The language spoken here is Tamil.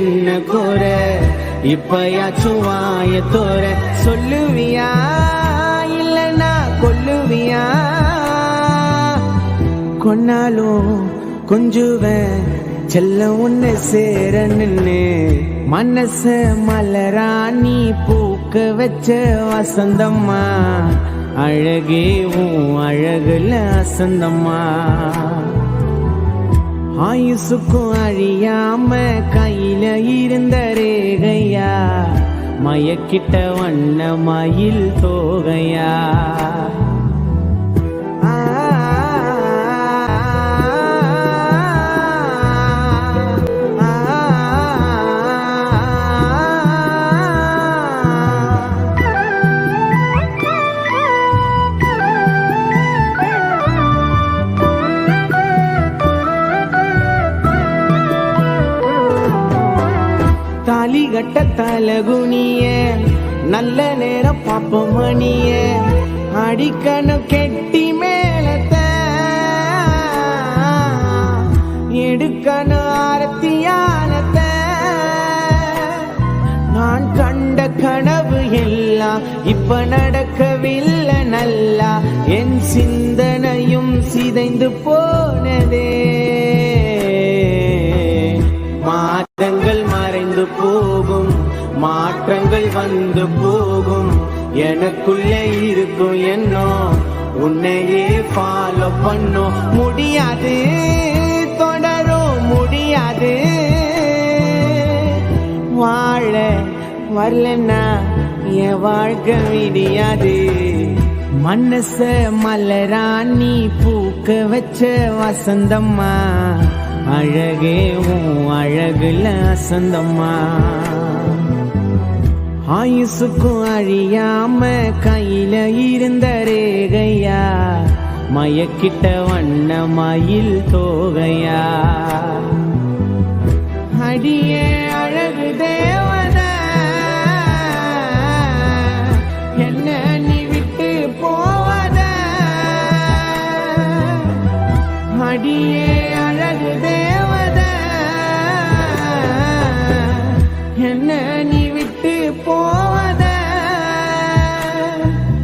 என்ன கோர இப்பயாச்சும் வாய தோற சொல்லுவியா இல்லனா கொல்லுவியா கொன்னாலும் கொஞ்சுவேன் செல்ல உன்னை சேர நின்னு மனச மலரா நீ பூக்க வச்ச வசந்தம்மா அழகே உன் அழகுல அசந்தம்மா ஆயுசுக்கும் அழியாம கையில இருந்த ரேகையா மயக்கிட்ட வண்ண மயில் தோகையா தாலி கட்ட தலகுனிய நல்ல நேரம் பாப்ப மணிய அடிக்கணும் கெட்டி மேலத்த எடுக்கணும் ஆரத்தியானத்த நான் கண்ட கனவு எல்லாம் இப்ப நடக்கவில்லை நல்லா என் சிந்தனையும் சிதைந்து போனதே மாதங்கள் மறைந்து போகும் மாற்றங்கள் வந்து போகும் எனக்குள்ளே இருக்கும் என்னோ உன்னையே ஃபாலோ பண்ணும் முடியாது தொடரும் முடியாது வாழ வரலன்னா என் வாழ்க்கை விடியாது மனச மலரா நீ பூக்க வச்ச வசந்தம்மா அழகே உன் அழகுல அசந்தம்மா ஆயுசுக்கும் அழியாம கையில இருந்த ரேகையா மயக்கிட்ட வண்ண மயில் தோகையா அடியே அழகு தேவ